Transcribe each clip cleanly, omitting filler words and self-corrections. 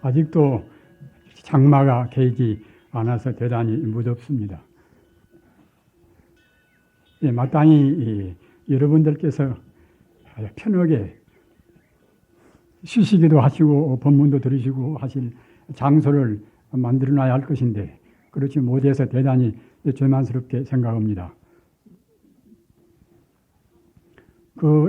아직도 장마가 개지 않아서 대단히 무덥습니다. 마땅히 여러분들께서 편하게 쉬시기도 하시고 법문도 들으시고 하실 장소를 만들어 놔야 할 것인데 그렇지 못해서 대단히 죄만스럽게 생각합니다.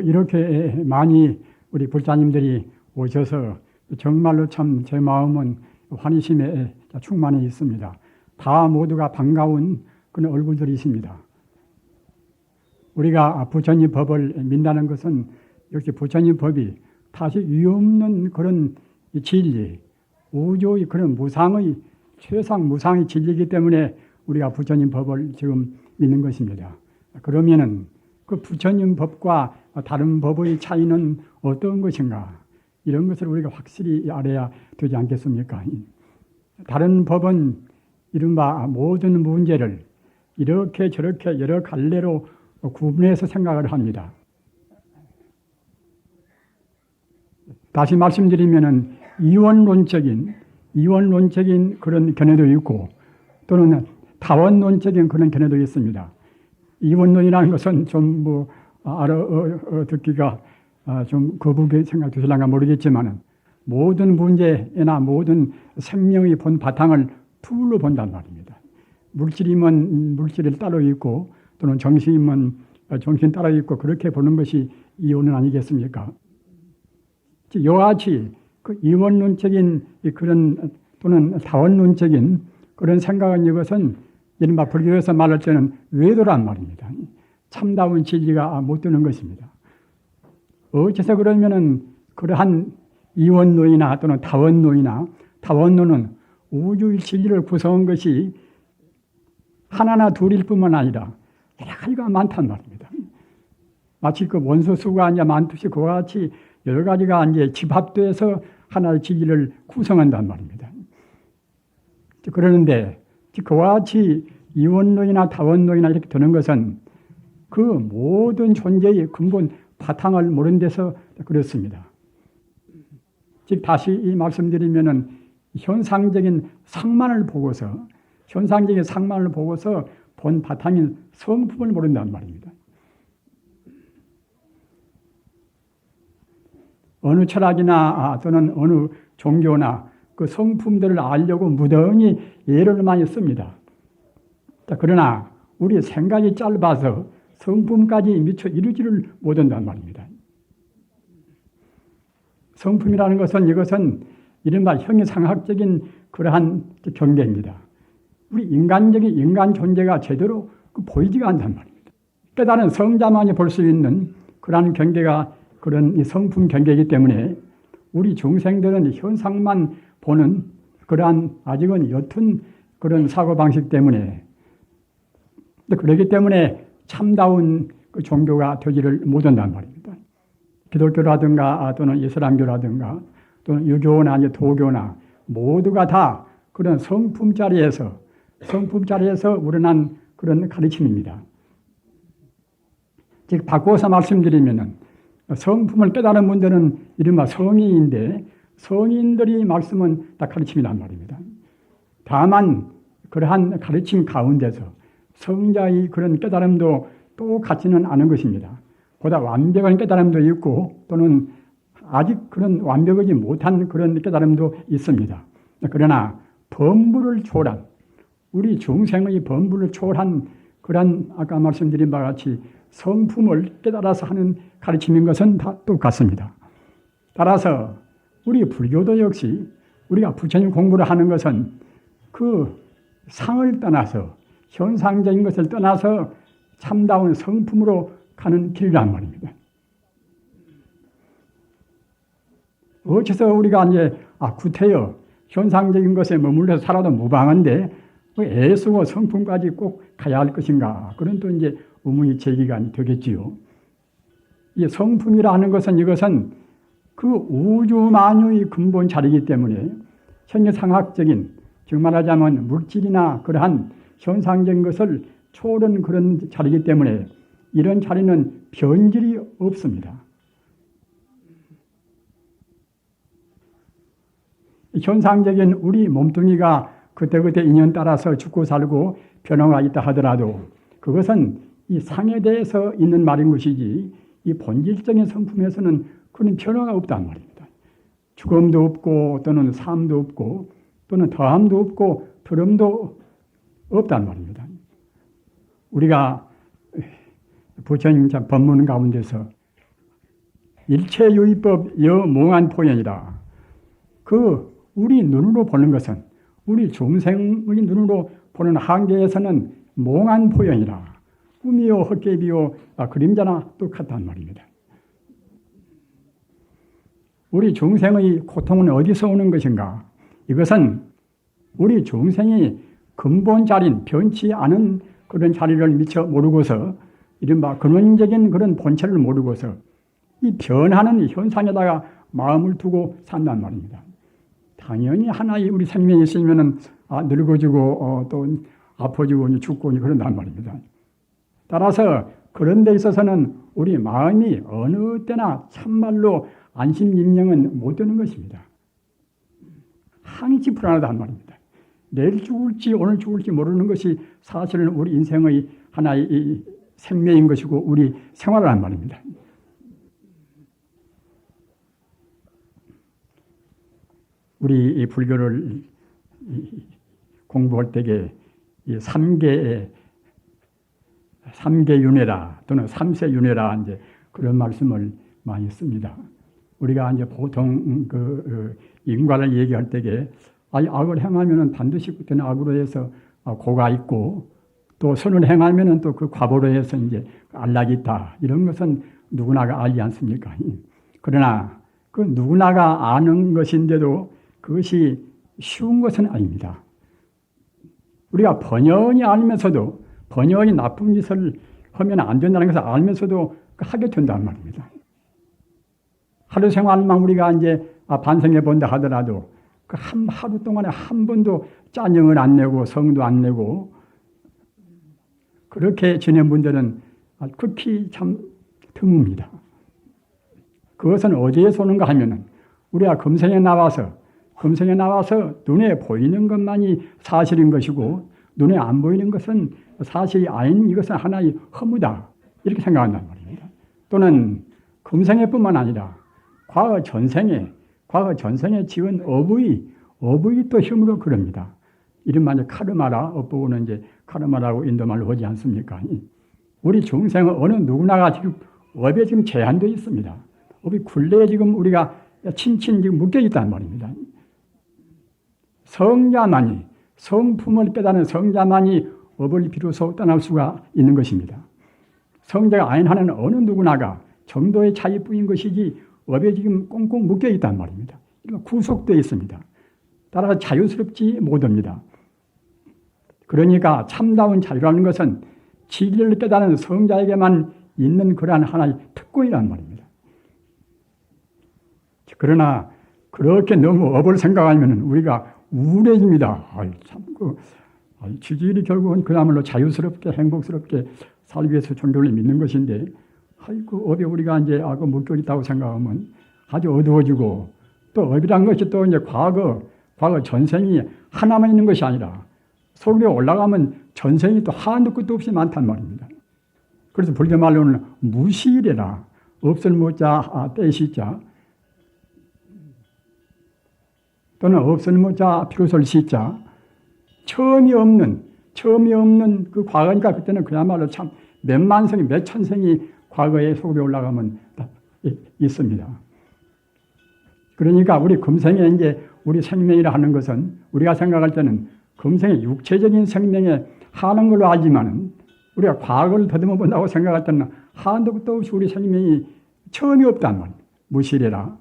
이렇게 많이 우리 불자님들이 오셔서 정말로 참 제 마음은 환희심에 충만해 있습니다. 다 모두가 반가운 그런 얼굴들이십니다. 우리가 부처님 법을 믿는다는 것은 역시 부처님 법이 다시 위없는 그런 진리, 우주의 그런 무상의 최상 무상의 진리이기 때문에 우리가 부처님 법을 지금 믿는 것입니다. 그러면은 그 부처님 법과 다른 법의 차이는 어떤 것인가? 이런 것을 우리가 확실히 알아야 되지 않겠습니까? 다른 법은 이른바 모든 문제를 이렇게 저렇게 여러 갈래로 구분해서 생각을 합니다. 다시 말씀드리면은 이원론적인 그런 견해도 있고 또는 다원론적인 그런 견해도 있습니다. 이원론이라는 것은 좀 듣기가 좀 거북하게 생각되실런가 모르겠지만은 모든 문제나 모든 생명의 본 바탕을 풀로 본단 말입니다. 물질이면 물질을 따로 있고 또는 정신이면 정신 따로 있고 그렇게 보는 것이 이원론 아니겠습니까? 이와 같이 그 이원론적인 그런 또는 다원론적인 그런 생각은 이것은 이른바 불교에서 말할 때는 외도란 말입니다. 참다운 진리가 못 되는 것입니다. 어째서 그러면은 그러한 이원론이나 또는 다원론은 우주의 진리를 구성한 것이 하나나 둘일 뿐만 아니라 여러 가지가 많단 말입니다. 마치 그 원소수가 이제 많듯이 그와 같이 여러 가지가 이제 집합돼서 하나의 진리를 구성한단 말입니다. 그러는데 그와 같이 이원론이나 다원론이나 이렇게 되는 것은 그 모든 존재의 근본 바탕을 모르는 데서 그렇습니다. 즉 다시 이 말씀드리면은 현상적인 상만을 보고서 본 바탕인 성품을 모른단 말입니다. 어느 철학이나 또는 어느 종교나 그 성품들을 알려고 무던히 예를 많이 씁니다. 그러나 우리 생각이 짧아서 성품까지 미처 이루지를 못한단 말입니다. 성품이라는 것은 이것은 이른바 형이상학적인 그러한 경계입니다. 우리 인간 존재가 제대로 보이지가 않단 말입니다. 깨달은 성자만이 볼 수 있는 그러한 경계가 그런 이 성품 경계이기 때문에 우리 중생들은 현상만 보는 그러한 아직은 옅은 그런 사고방식 때문에 그렇기 때문에 참다운 그 종교가 되지를 못한단 말입니다. 기독교라든가 또는 이슬람교라든가 또는 유교나 도교나 모두가 다 그런 성품 자리에서 우러난 그런 가르침입니다. 즉 바꿔서 말씀드리면은 성품을 깨달은 분들은 이른바 성인인데 성인들이 말씀은 다 가르침이란 말입니다. 다만 그러한 가르침 가운데서 성자의 그런 깨달음도 또 같지는 않은 것입니다. 보다 완벽한 깨달음도 있고 또는 아직 그런 완벽하지 못한 그런 깨달음도 있습니다. 그러나 범부를 초월한 우리 중생의 범부를 초월한 그런 아까 말씀드린 바와 같이 성품을 깨달아서 하는 가르침인 것은 다 똑같습니다. 따라서 우리 불교도 역시 우리가 부처님 공부를 하는 것은 그 상을 떠나서 현상적인 것을 떠나서 참다운 성품으로 가는 길이란 말입니다. 어째서 우리가 이제 구태여 현상적인 것에 머물러서 살아도 무방한데 왜 애쓰고 성품까지 꼭 가야 할 것인가? 그런 또 이제 의문이 제기가 되겠지요. 이 성품이라는 것은 이것은 그 우주 만유의 근본 자리이기 때문에 현상학적인 즉 말하자면 물질이나 그러한 현상적인 것을 초월한 그런 자리이기 때문에 이런 자리는 변질이 없습니다. 현상적인 우리 몸뚱이가 그때그때 인연 따라서 죽고 살고 변화가 있다 하더라도 그것은 이 상에 대해서 있는 말인 것이지 이 본질적인 성품에서는 그런 변화가 없단 말입니다. 죽음도 없고 또는 삶도 없고 또는 더함도 없고 더럼도 없단 말입니다. 우리가 부처님 법문 가운데서 일체유의법 여몽한 포현이다. 그 우리 눈으로 보는 것은 우리 중생의 눈으로 보는 한계에서는 몽한 포현이라. 꿈이요 헛개비요 그림자나 똑같단 말입니다. 우리 중생의 고통은 어디서 오는 것인가? 이것은 우리 중생이 근본 자리인 변치 않은 그런 자리를 미처 모르고서 이른바 근원적인 그런 본체를 모르고서 이 변하는 현상에다가 마음을 두고 산단 말입니다. 당연히 하나의 우리 생명이 있으면은 늙어지고 또 아파지고 죽고 그런단 말입니다. 따라서 그런 데 있어서는 우리 마음이 어느 때나 참말로 안심임령은 못 되는 것입니다. 항시 불안하단 말입니다. 내일 죽을지 오늘 죽을지 모르는 것이 사실은 우리 인생의 하나의 생명인 것이고 우리 생활이란 말입니다. 우리 이 불교를 공부할 때에 이 삼계윤회라 또는 삼세윤회라 이제 그런 말씀을 많이 씁니다. 우리가 이제 보통 인과를 얘기할 때에 악을 행하면은 반드시 그때는 악으로 해서 고가 있고 또 선을 행하면은 또 그 과보로 해서 이제 안락이 있다. 이런 것은 누구나가 알지 않습니까? 그러나 그 누구나가 아는 것인데도 그것이 쉬운 것은 아닙니다. 우리가 번연히 알면서도 번연히 나쁜 짓을 하면 안 된다는 것을 알면서도 하게 된단 말입니다. 하루 생활만 우리가 이제 반성해 본다 하더라도 그 하루 동안에 한 번도 짜증을 안 내고 성도 안 내고 그렇게 지낸 분들은 극히 참 드뭅니다. 그것은 어디에서 오는가 하면은 우리가 금생에 나와서 눈에 보이는 것만이 사실인 것이고 눈에 안 보이는 것은 사실이 아닌 이것은 하나의 허무다. 이렇게 생각한단 말입니다. 또는 금생에뿐만 아니라 과거 전생에 지은 어부의 또 힘으로 그럽니다. 이른바 이제 카르마라, 업보고는 이제 카르마라고 인도말로 하지 않습니까? 우리 중생은 어느 누구나가 지금 업에 지금 제한되어 있습니다. 업이 굴레에 지금 우리가 친친 지금 묶여 있단 말입니다. 성자만이, 성품을 깨닫는 성자만이 업을 비로소 떠날 수가 있는 것입니다. 성자가 아닌 하는 어느 누구나가 정도의 차이뿐인 것이지 업에 지금 꽁꽁 묶여 있단 말입니다. 구속되어 있습니다. 따라서 자유스럽지 못합니다. 그러니까 참다운 자유라는 것은 진리를 깨닫는 성자에게만 있는 그러한 하나의 특권이란 말입니다. 그러나 그렇게 너무 업을 생각하면 우리가 우울해집니다. 지질이 결국은 그야말로 자유스럽게 행복스럽게 살기 위해서 종교를 믿는 것인데 업에 우리가 이제 묶여 있다고 생각하면 아주 어두워지고 또 업이란 것이 또 이제 과거 전생이 하나만 있는 것이 아니라 속으로 올라가면 전생이 또 한도 끝도 없이 많단 말입니다. 그래서 불교 말로는 무시이래라. 없을 무자 떼시자 또는 없을 무자 비로소를 시자 처음이 없는 그 과거니까 그때는 그야말로 참 몇만 생이 몇천 생이 과거에 속으로 올라가면 있습니다. 그러니까 우리 금생에 이제 우리 생명이라 하는 것은 우리가 생각할 때는 금생의 육체적인 생명에 하는 걸로 알지만은 우리가 과거를 더듬어 본다고 생각할 때는 한도 끝도 없이 우리 생명이 처음이 없단 말입니다. 무시래라.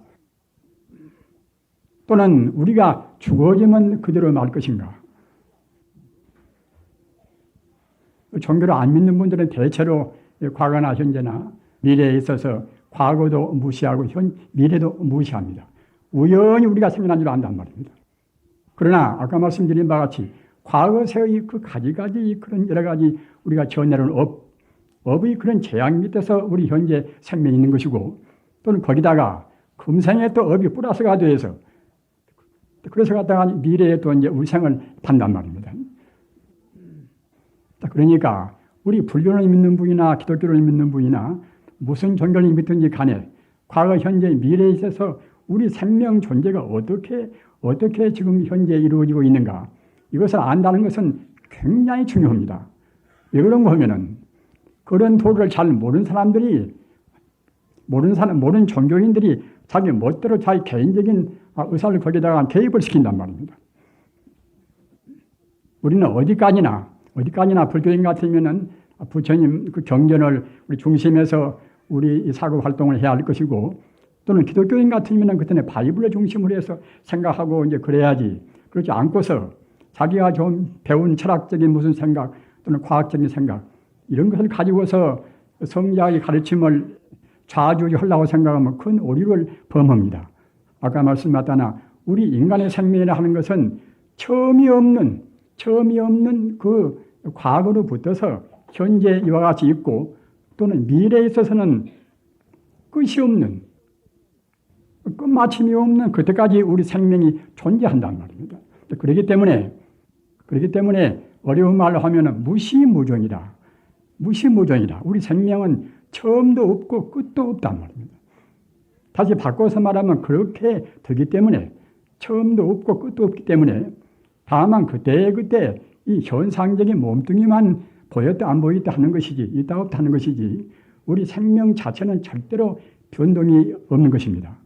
또는 우리가 죽어지면 그대로 말 것인가. 종교를 안 믿는 분들은 대체로 과거나 현재나 미래에 있어서 과거도 무시하고 미래도 무시합니다. 우연히 우리가 생겨난 줄 안단 말입니다. 그러나 아까 말씀드린 바와 같이 과거세의 그 가지가지 그런 여러 가지 우리가 전해놓은 업의 그런 재앙 밑에서 우리 현재 생명이 있는 것이고 또는 거기다가 금생에 또 업이 플러스가 돼서 그래서 갖다가 미래에 또 이제 우리 생을 판단 말입니다. 그러니까 우리 불교를 믿는 분이나 기독교를 믿는 분이나 무슨 종교를 믿든지 간에 과거, 현재, 미래에 있어서 우리 생명 존재가 어떻게 지금 현재 이루어지고 있는가, 이것을 안다는 것은 굉장히 중요합니다. 왜 그런가 하면은 그런 도를 잘 모르는 사람들이, 모르는 종교인들이 자기 멋대로 자기 개인적인 의사를 거기다가 개입을 시킨단 말입니다. 우리는 어디까지나 불교인 같으면은 부처님 그 경전을 우리 중심에서 우리 사고 활동을 해야 할 것이고, 또는 기독교인 같으면은 그때는 바이블을 중심으로 해서 생각하고 이제 그래야지. 그렇지 않고서 자기가 좀 배운 철학적인 무슨 생각 또는 과학적인 생각 이런 것을 가지고서 성자의 가르침을 좌지우지하려고 생각하면 큰 오류를 범합니다. 아까 말씀하셨다나 우리 인간의 생명이라 하는 것은 처음이 없는 그 과거로 붙어서 현재 이와 같이 있고, 또는 미래에 있어서는 끝이 없는, 끝마침이 없는 그때까지 우리 생명이 존재한단 말입니다. 그렇기 때문에 어려운 말로 하면은 무시무종이다. 우리 생명은 처음도 없고 끝도 없단 말입니다. 다시 바꿔서 말하면 그렇게 되기 때문에, 처음도 없고 끝도 없기 때문에, 다만 그때 이 현상적인 몸뚱이만 보였다 안 보였다 하는 것이지, 있다 없다 하는 것이지, 우리 생명 자체는 절대로 변동이 없는 것입니다.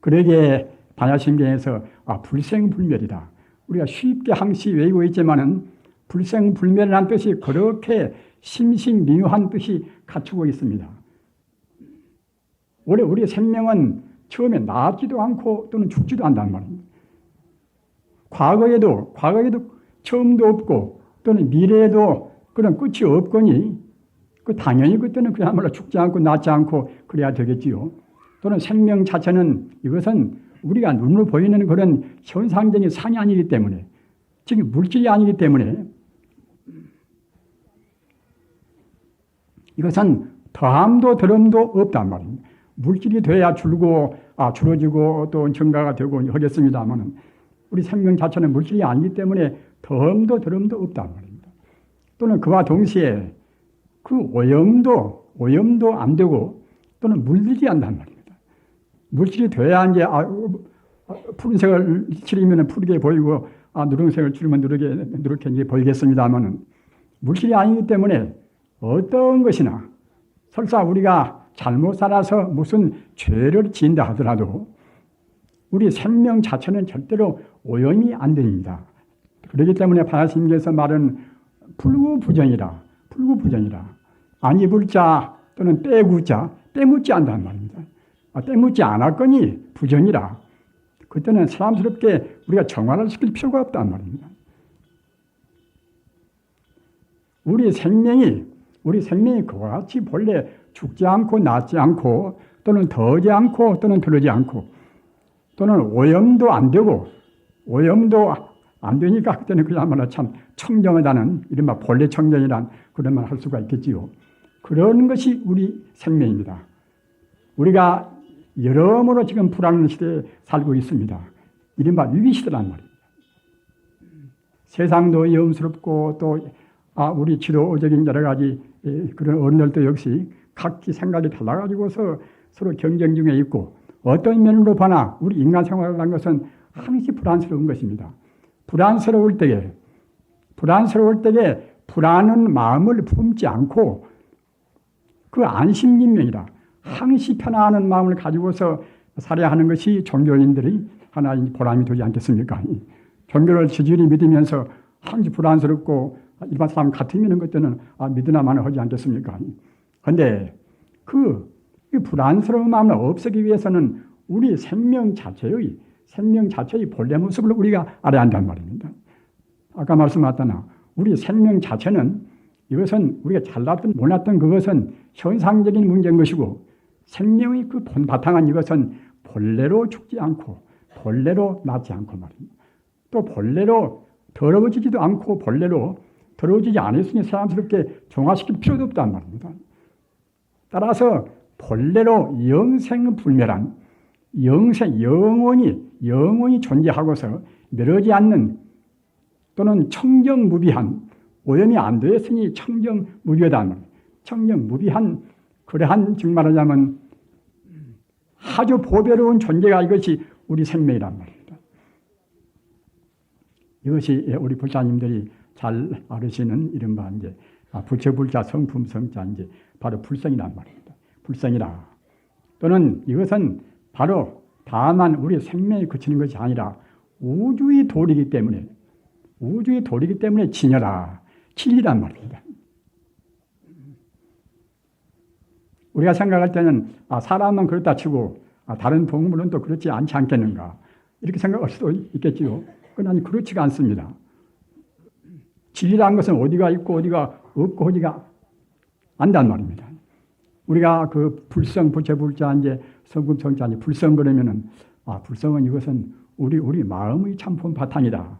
그러기에 반야심경에서 불생불멸이다. 우리가 쉽게 항시 외우고 있지만은 불생불멸이라는 뜻이 그렇게 심신미묘한 뜻이 갖추고 있습니다. 원래 우리의 생명은 처음에 나지도 않고 또는 죽지도 않단 말입니다. 과거에도 처음도 없고 또는 미래에도 그런 끝이 없거니 당연히 그때는 그야말로 죽지 않고 낫지 않고 그래야 되겠지요. 또는 생명 자체는 이것은 우리가 눈으로 보이는 그런 현상적인 상이 아니기 때문에, 지금 물질이 아니기 때문에 이것은 더함도 더럼도 없단 말입니다. 물질이 돼야 줄어지고 또 증가가 되고 하겠습니다만, 우리 생명 자체는 물질이 아니기 때문에 더함도 더럼도 없단 말입니다. 또는 그와 동시에 그 오염도 안 되고 또는 물들지 않단 말입니다. 물질이 돼야 이제 푸른색을 칠하면 푸르게 보이고 누런색을 칠하면 누렇게 이제 보이겠습니다만은, 물질이 아니기 때문에 어떤 것이나 설사 우리가 잘못 살아서 무슨 죄를 지은다 하더라도 우리 생명 자체는 절대로 오염이 안 됩니다. 그렇기 때문에 반야심경에서 말은 풀구부정이라. 안 입을 자 또는 빼구자, 빼묻지 않단 말입니다. 빼묻지 않았거니 부정이라. 그때는 사람스럽게 우리가 정화를 시킬 필요가 없단 말입니다. 우리 생명이 그와 같이 본래 죽지 않고 낫지 않고 또는 더지 않고 또는 덜지 않고 또는 오염도 안 되고, 오염도 안 되니까 그때는 그야말로 참 청정하다는, 이른바 본래 청정이란 그런 말 할 수가 있겠지요. 그런 것이 우리 생명입니다. 우리가 여러모로 지금 불안한 시대에 살고 있습니다. 이른바 위기시대란 말입니다. 세상도 위험스럽고 또 우리 지도적인 여러 가지 그런 어른들도 역시 각기 생각이 달라가지고서 서로 경쟁 중에 있고, 어떤 면으로 보나 우리 인간 생활이라는 것은 항시 불안스러운 것입니다. 불안스러울 때에 불안한 마음을 품지 않고 그 안심인명이라 항시 편안한 마음을 가지고서 살아야 하는 것이 종교인들이 하나의 보람이 되지 않겠습니까? 종교를 지지리 믿으면서 항시 불안스럽고 일반 사람 같으면 그때는 믿으나마나 하지 않겠습니까? 그런데 그 불안스러운 마음을 없애기 위해서는 우리 생명 자체의 본래 모습을 우리가 알아야 한단 말입니다. 아까 말씀하셨다나 우리 생명 자체는, 이것은 우리가 잘났든 못났든 그것은 현상적인 문제인 것이고, 생명의 그 바탕한 이것은 본래로 죽지 않고 본래로 낫지 않고 말입니다. 또 본래로 더러워지지도 않고 본래로 더러워지지 않았으니 사람스럽게 정화시킬 필요도 없단 말입니다. 따라서 본래로 영생불멸한 영원히 존재하고서 멸하지 않는 또는 청정무비한 오염이 안 되었으니 청정무비하다. 청정무비한 그러한 즉 말하자면 아주 보배로운 존재가 이것이 우리 생명이란 말입니다. 이것이 우리 불자님들이 잘 알으시는 이른바 이제 부처불자 성품성자 이제 바로 불성이란 말입니다. 불성이라. 또는 이것은 바로 다만 우리 생명에 그치는 것이 아니라 우주의 도리이기 때문에 진여라. 진리란 말입니다. 우리가 생각할 때는 사람은 그렇다 치고 다른 동물은 또 그렇지 않지 않겠는가 이렇게 생각할 수도 있겠지요. 그러나 그렇지가 않습니다. 진리라는 것은 어디가 있고 어디가 없고 어디가 안단 말입니다. 우리가 그 불성, 부처불자, 이제 성품성자, 불성 그러면은 불성은 이것은 우리 마음의 참품 바탕이다.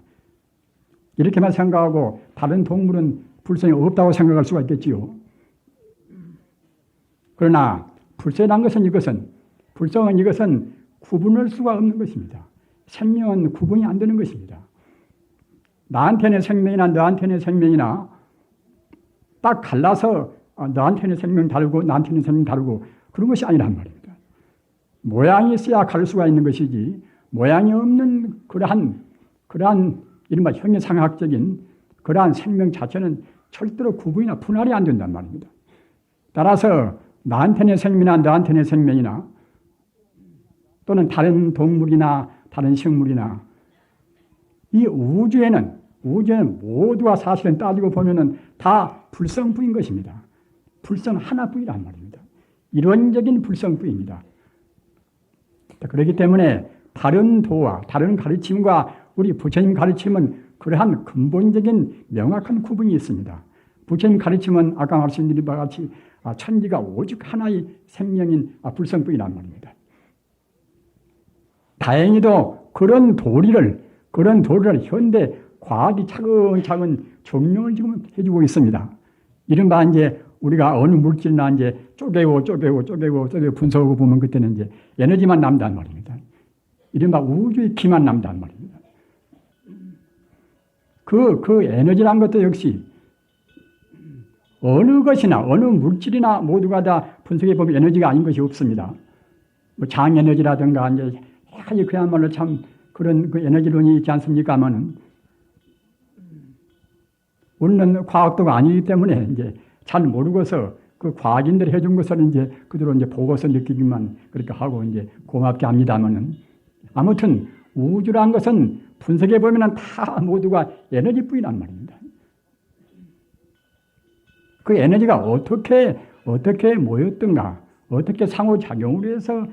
이렇게만 생각하고 다른 동물은 불성이 없다고 생각할 수가 있겠지요. 그러나 불성이라는 것은 불성은 이것은 구분할 수가 없는 것입니다. 생명은 구분이 안 되는 것입니다. 나한테는 생명이나 너한테는 생명이나 딱 갈라서 너한테는 생명 다르고 나한테는 생명 다르고 그런 것이 아니란 말입니다. 모양이 있어야 갈 수가 있는 것이지 모양이 없는 그러한 이른바 형이상학적인 그러한 생명 자체는 절대로 구분이나 분할이 안 된단 말입니다. 따라서 나한테는 생명이나 너한테는 생명이나 또는 다른 동물이나 다른 식물이나 이 우주에는 모두가 사실은 따지고 보면은 다 불성부인 것입니다. 불성 하나뿐이란 말입니다. 이론적인 불성부입니다. 그렇기 때문에 다른 도와 다른 가르침과 우리 부처님 가르침은 그러한 근본적인 명확한 구분이 있습니다. 부처님 가르침은 아까 말씀드린 바와 같이 천지가 오직 하나의 생명인 불성부이란 말입니다. 다행히도 그런 도리를 현대 과학이 차근차근 증명을 지금 해주고 있습니다. 이른바 이제 우리가 어느 물질이나 이제 쪼개고 분석하고 보면 그때는 이제 에너지만 남단 말입니다. 이른바 우주의 기만 남단 말입니다. 그 에너지란 것도 역시 어느 것이나 어느 물질이나 모두가 다 분석해 보면 에너지가 아닌 것이 없습니다. 뭐 장에너지라든가 이제 그야말로 참 그런 그 에너지론이 있지 않습니까만은 우리는 과학도가 아니기 때문에 이제 잘 모르고서 그 과학인들이 해준 것을 이제 그대로 이제 보고서 느끼기만 그렇게 하고 이제 고맙게 합니다만은 아무튼 우주란 것은 분석해 보면은 다 모두가 에너지뿐이란 말입니다. 그 에너지가 어떻게 모였던가, 어떻게 상호작용을 해서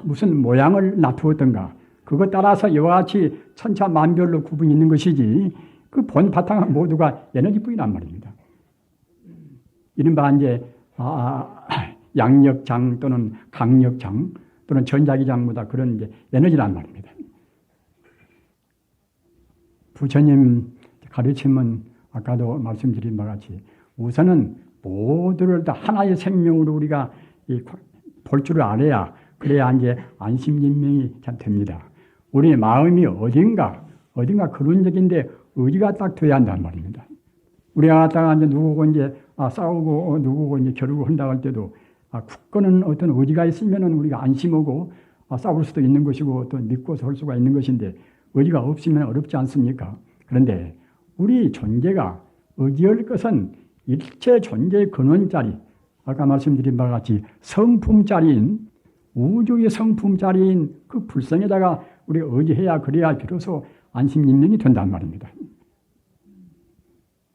무슨 모양을 나타었던가, 그것 따라서 이와 같이 천차만별로 구분이 있는 것이지, 그 본 바탕은 모두가 에너지뿐이란 말입니다. 이른바 이제, 양력장 또는 강력장 또는 전자기장보다 그런 이제 에너지란 말입니다. 부처님 가르침은 아까도 말씀드린 바와 같이 우선은 모두를 다 하나의 생명으로 우리가 볼 줄을 알아야 그래야 이제 안심인명이 잘 됩니다. 우리 마음이 어딘가 근원적인데 의지가 딱 돼야 한단 말입니다. 우리가 갖다가 이제 누구고 이제 싸우고 누구고 이제 겨루고 한다고 할 때도 굳건한 어떤 의지가 있으면은 우리가 안심하고 싸울 수도 있는 것이고 또 믿고서 할 수가 있는 것인데 의지가 없으면 어렵지 않습니까? 그런데 우리 존재가 의지할 것은 일체 존재의 근원자리, 아까 말씀드린 바와 같이 성품자리인 우주의 성품자리인 그 불성에다가 우리가 의지해야 그래야 비로소 안심인명이 된단 말입니다.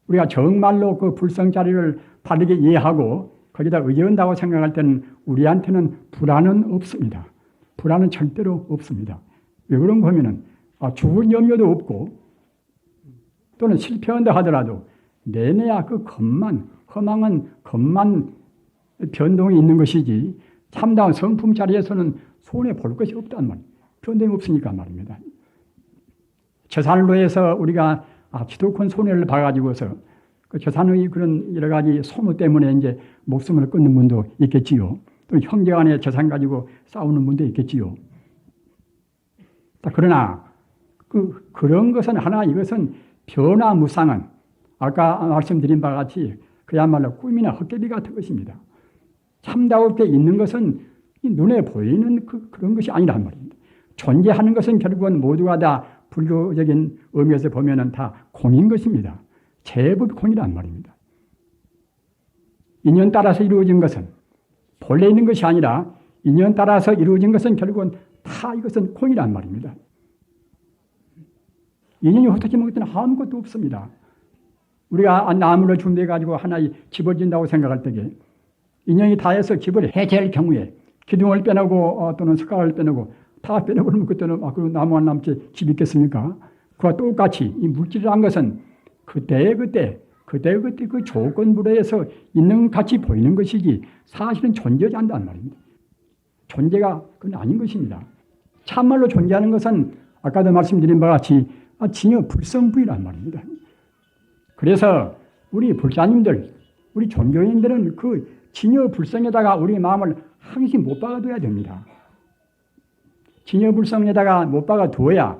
우리가 정말로 그 불성자리를 바르게 이해하고 거기다 의지한다고 생각할 때는 우리한테는 불안은 없습니다. 불안은 절대로 없습니다. 왜 그런가 하면은 죽을 염려도 없고 또는 실패한다 하더라도 내내야 그 허망한 것만 변동이 있는 것이지 참다운 성품 자리에서는 손해 볼 것이 없단 말이에요. 변동이 없으니까 말입니다. 재산으로 해서 우리가 지독한 손해를 봐가지고서 그 재산의 그런 여러 가지 소모 때문에 이제 목숨을 끊는 분도 있겠지요. 또 형제 간에 재산 가지고 싸우는 분도 있겠지요. 그러나 그런 것은 하나 이것은 변화무쌍한 아까 말씀드린 바와 같이 그야말로 꿈이나 헛개비 같은 것입니다. 참다웠게 있는 것은 눈에 보이는 그런 것이 아니란 말입니다. 존재하는 것은 결국은 모두가 다 불교적인 의미에서 보면은 다 공인 것입니다. 제법 공이란 말입니다. 인연 따라서 이루어진 것은 본래 있는 것이 아니라 인연 따라서 이루어진 것은 결국은 다 이것은 공이란 말입니다. 인연이 어떻게 먹든 아무것도 없습니다. 우리가 나무를 준비해가지고 하나의 집을 짓는다고 생각할 때에 인연이 다해서 집을 해체할 경우에 기둥을 빼내고 또는 석가를 빼내고 다 빼내버리면 그때는 그 나무 한 남지 집 있겠습니까? 그와 똑같이 이 물질이라는 것은 그때 그 조건부로에서 있는 같이 보이는 것이지 사실은 존재하지 않는단 말입니다. 존재가 그건 아닌 것입니다. 참말로 존재하는 것은 아까도 말씀드린 바와 같이 진여 불성부이란 말입니다. 그래서 우리 불자님들, 우리 종교인들은 그 진여 불성에다가 우리 마음을 항상 못 박아둬야 됩니다. 진여 불성에다가 못 박아둬야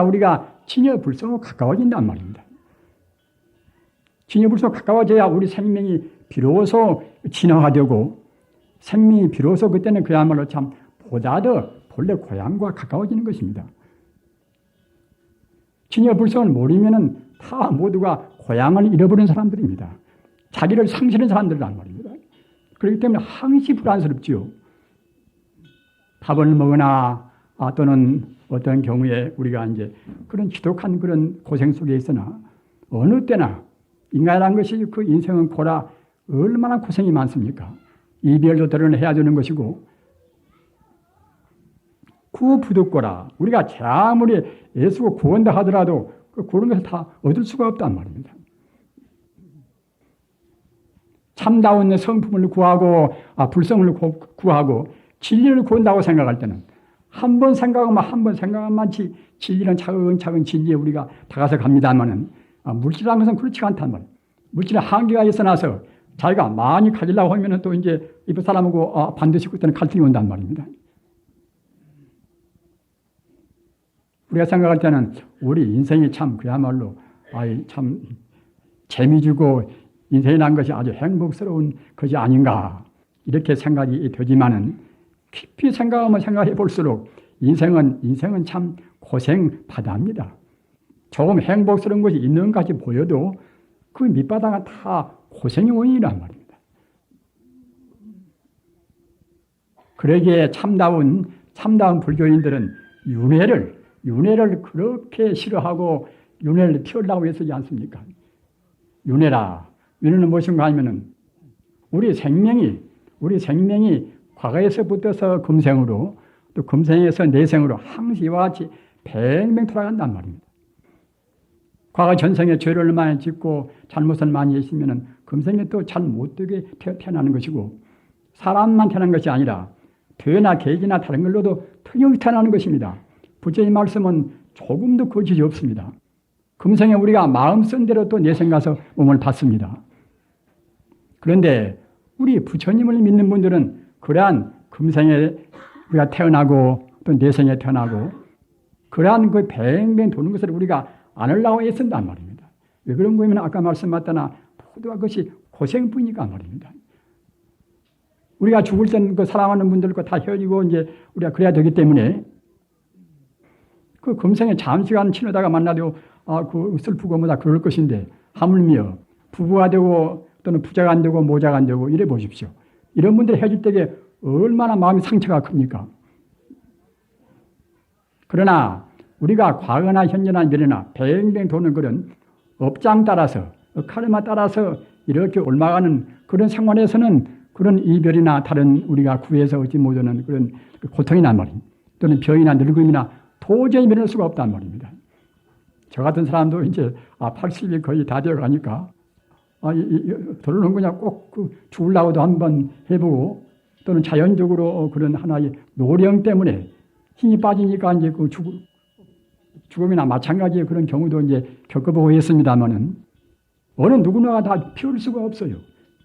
우리가 진여 불성으로 가까워진단 말입니다. 진여 불성으로 가까워져야 우리 생명이 비로소 진화가 되고 생명이 비로소 그때는 그야말로 참 보다 더 본래 고향과 가까워지는 것입니다. 진여 불성을 모르면은 다 모두가 고향을 잃어버린 사람들입니다. 자기를 상실한 사람들이란 말입니다. 그렇기 때문에 항시 불안스럽지요. 밥을 먹으나 또는 어떤 경우에 우리가 이제 그런 지독한 그런 고생 속에 있으나 어느 때나 인간이라는 것이 그 인생은 고라 얼마나 고생이 많습니까? 이별도 드러내야 되는 것이고 구부득고라 우리가 아무리 애쓰고 구한다 하더라도 그런 것을 다 얻을 수가 없단 말입니다. 참다운 성품을 구하고 불성을 구하고 진리를 구한다고 생각할 때는 한 번 생각하면 진리는 차근차근 진리에 우리가 다가서 갑니다만은 물질이라는 것은 그렇지가 않단 말이에요. 물질에 한계가 있어나서 자기가 많이 가지려고 하면은 또 이제 이웃 사람하고 반드시 그때는 갈등이 온단 말입니다. 우리가 생각할 때는 우리 인생이 참 그야말로 참 재미지고 인생이라는 것이 아주 행복스러운 것이 아닌가 이렇게 생각이 되지만은 깊이 생각해 볼수록 인생은 참 고생 바다입니다. 조금 행복스러운 것이 있는 것 같이 보여도 그 밑바닥은 다 고생의 원인이란 말입니다. 그러기에 참다운 불교인들은 윤회를 그렇게 싫어하고 윤회를 피우려고 애쓰지 않습니까? 윤회는 무엇인가 하면은 우리 생명이 과거에서부터서 금생으로 또 금생에서 내생으로 항시와 같이 뱅뱅 돌아간단 말입니다. 과거 전생에 죄를 많이 짓고 잘못을 많이 했으면은 금생에 또 잘 못되게 태어나는 것이고 사람만 태어난 것이 아니라 돼나 개기나 다른 걸로도 틀림없이 태어나는 것입니다. 부처의 말씀은 조금도 거짓이 없습니다. 금생에 우리가 마음 쓴 대로 또 내생 가서 몸을 받습니다. 그런데 우리 부처님을 믿는 분들은 그러한 금생에 우리가 태어나고 또 내생에 태어나고 그러한 그 뱅뱅 도는 것을 우리가 안 하려고 애쓴단 말입니다. 왜 그런 거냐면 아까 말씀하셨다나 모두가 그것이 고생뿐이니까 말입니다. 우리가 죽을 땐 그 사랑하는 분들과 다 헤어지고 이제 우리가 그래야 되기 때문에 그 금생에 잠시간 친하다가 만나도 그 슬프고 뭐다 그럴 것인데 하물며 부부가 되고 또는 부자가 안 되고 모자가 안 되고 이래 보십시오. 이런 분들 헤어질 때에 얼마나 마음이 상처가 큽니까? 그러나 우리가 과거나 현재나 미래나 뱅뱅 도는 그런 업장 따라서 카르마 따라서 이렇게 올라가는 그런 생활에서는 그런 이별이나 다른 우리가 구해서 얻지 못하는 그런 고통이란 말입니다. 또는 병이나 늙음이나 도저히 면할 수가 없단 말입니다. 저 같은 사람도 이제 80이 거의 다 되어 가니까 들어오는 그냥 꼭 죽으려고도 한번 해보고 또는 자연적으로 그런 하나의 노령 때문에 힘이 빠지니까 이제 그 죽음이나 마찬가지의 그런 경우도 이제 겪어보고 했습니다만은 어느 누구나가 다 피울 수가 없어요.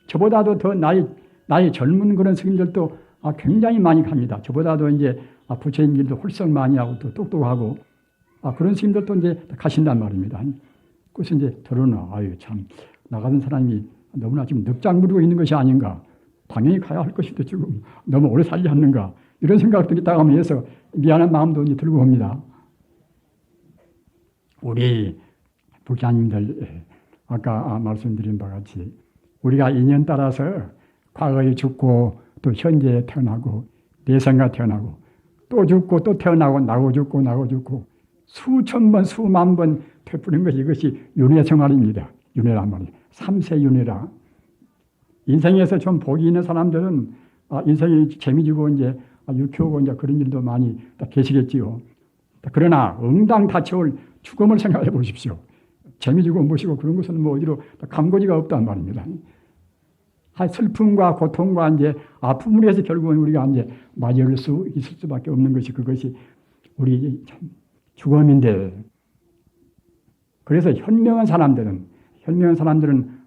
저보다도 더 나이 젊은 그런 스님들도 굉장히 많이 갑니다. 저보다도 이제 부처님 일도 홀썩 많이 하고 또 똑똑하고 그런 스님들도 이제 가신단 말입니다. 그래서 이제 들어나 참 나 같은 사람이 너무나 지금 늑장 부리고 있는 것이 아닌가. 당연히 가야 할 것인데 지금 너무 오래 살지 않는가. 이런 생각들이 따가면서 미안한 마음도 이제 들고 옵니다. 우리 불자님들 아까 말씀드린 바와 같이 우리가 인연 따라서 과거에 죽고 또 현재에 태어나고 내생가 태어나고 또 죽고 또 태어나고 나고 죽고 나고 죽고 수천 번 수만 번 되풀이는 것이 이것이 윤회 생활입니다. 윤회란 말이에요. 3세 윤회라. 인생에서 좀 복이 있는 사람들은 인생이 재미지고 이제 유쾌하고 이제 그런 일도 많이 계시겠지요. 그러나 응당 닥쳐올 죽음을 생각해 보십시오. 재미지고 무시고 그런 것은 뭐 어디로 감고지가 없단 말입니다. 슬픔과 고통과 이제 아픔을 해서 결국은 우리가 이제 맞이할 수 있을 수밖에 없는 것이 그것이 우리 죽음인데 그래서 현명한 사람들은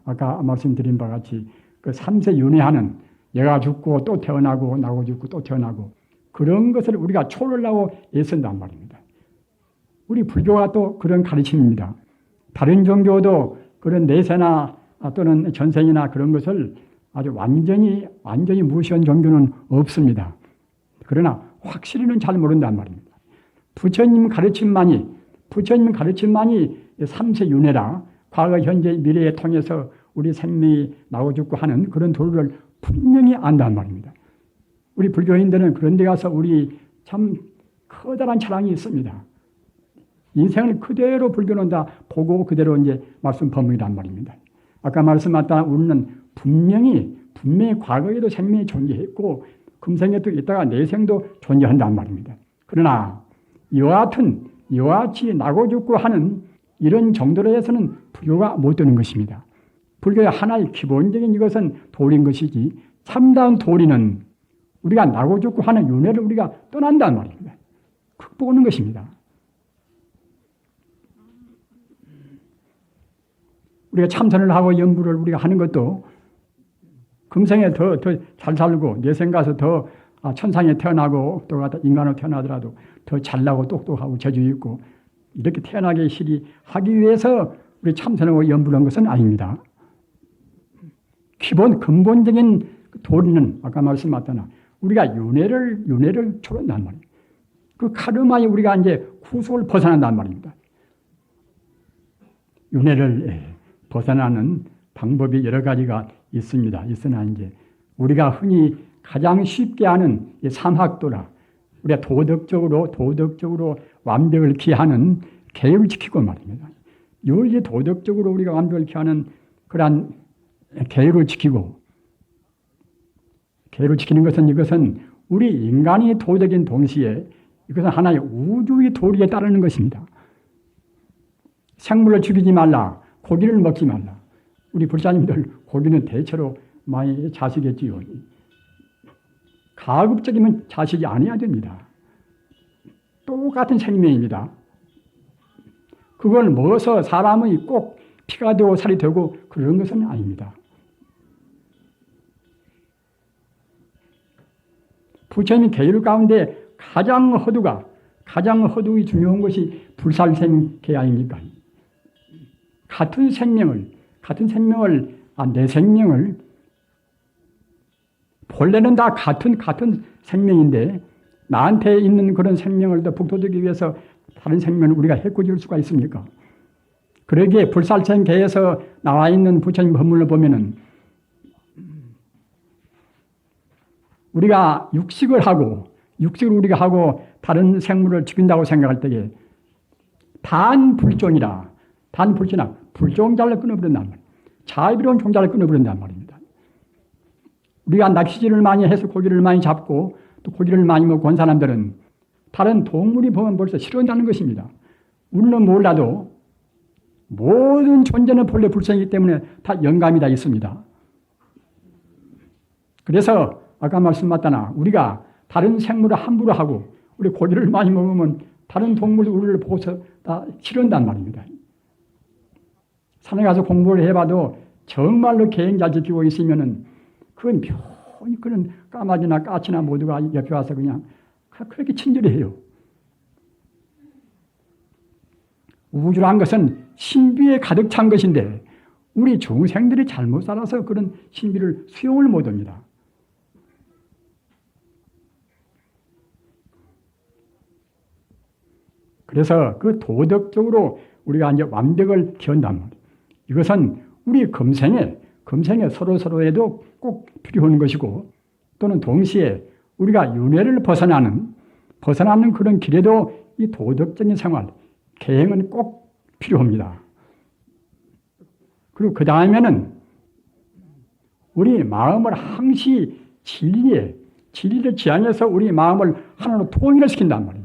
아까 말씀드린 바와 같이 그 3세 윤회하는 얘가 죽고 또 태어나고 나고 죽고 또 태어나고 그런 것을 우리가 초월하고 애쓴단 말입니다. 우리 불교가 또 그런 가르침입니다. 다른 종교도 그런 내세나 또는 전생이나 그런 것을 아주 완전히 무시한 종교는 없습니다. 그러나 확실히는 잘 모른단 말입니다. 부처님 가르침만이 3세 윤회라 과거, 현재, 미래에 통해서 우리 생명이 나고 죽고 하는 그런 도를 분명히 안단 말입니다. 우리 불교인들은 그런 데 가서 우리 참 커다란 자랑이 있습니다. 인생을 그대로 불교는 다 보고 그대로 이제 말씀 범위란 말입니다. 아까 말씀하셨다 우리는 분명히 과거에도 생명이 존재했고 금생에도 있다가 내생도 존재한단 말입니다. 그러나 이와 같이 나고 죽고 하는 이런 정도로 해서는 불교가 못 되는 것입니다. 불교의 하나의 기본적인 이것은 도리인 것이지 참다운 도리는 우리가 나고 죽고 하는 윤회를 우리가 떠난단 말입니다. 극복하는 것입니다. 우리가 참선을 하고 연부를 우리가 하는 것도 금생에 더 잘 살고 내생 가서 더 천상에 태어나고 또 인간으로 태어나더라도 더 잘나고 똑똑하고 재주 있고 이렇게 태어나게 하기 위해서 우리 참선하고 연부를 한 것은 아닙니다. 근본적인 도리는 아까 말씀하셨잖아. 우리가 윤회를 초월한단 말이에요. 그 카르마에 우리가 이제 후속을 벗어난단 말입니다. 윤회를 벗어나는 방법이 여러 가지가 있습니다. 있으나 이제 우리가 흔히 가장 쉽게 하는 이 삼학도라 우리가 도덕적으로 완벽을 기하는 계율을 지키고 말입니다. 이 도덕적으로 우리가 완벽을 기하는 그러한 계율을 지키는 것은 이것은 우리 인간이 도덕인 동시에 이것은 하나의 우주의 도리에 따르는 것입니다. 생물을 죽이지 말라. 고기를 먹지 말라. 우리 불자님들 고기는 대체로 많이 자식이지요. 가급적이면 자식이 아니어야 됩니다. 똑같은 생명입니다. 그걸 먹어서 사람이 꼭 피가 되고 살이 되고 그런 것은 아닙니다. 부처님 계율 가운데 가장 허두이 중요한 것이 불살생계 아닙니까? 같은 생명을 내 생명을 본래는 다 같은 생명인데 나한테 있는 그런 생명을 더 북돋우기 위해서 다른 생명을 우리가 해코지할 수가 있습니까? 그러기에 불살생계에서 나와 있는 부처님 법문을 보면은 우리가 육식을 우리가 하고 다른 생물을 죽인다고 생각할 때에 불종이라 불종자를 끊어버린단 말이에요. 자비로운 종자를 끊어버린단 말입니다. 우리가 낚시질을 많이 해서 고기를 많이 잡고 또 고기를 많이 먹고 온 사람들은 다른 동물이 보면 벌써 싫어한다는 것입니다. 우리는 몰라도 모든 존재는 본래 불성이기 때문에 다 영감이 다 있습니다. 그래서 아까 말씀하셨잖아. 우리가 다른 생물을 함부로 하고 우리 고기를 많이 먹으면 다른 동물이 우리를 보고서 다 싫어한단 말입니다. 산에 가서 공부를 해봐도 정말로 계행 잘 지키고 있으면은 그건 그런 까마귀나 까치나 모두가 옆에 와서 그냥 그렇게 친절해요. 우주란 것은 신비에 가득 찬 것인데 우리 중생들이 잘못 살아서 그런 신비를 수용을 못합니다. 그래서 그 도덕적으로 우리가 이제 완벽을 기한단 말이에요. 이것은 우리 금생에 서로에도 꼭 필요한 것이고 또는 동시에 우리가 윤회를 벗어나는 그런 길에도 이 도덕적인 생활, 계행은 꼭 필요합니다. 그리고 그 다음에는 우리 마음을 항시 진리를 지향해서 우리 마음을 하나로 통일을 시킨단 말이에요.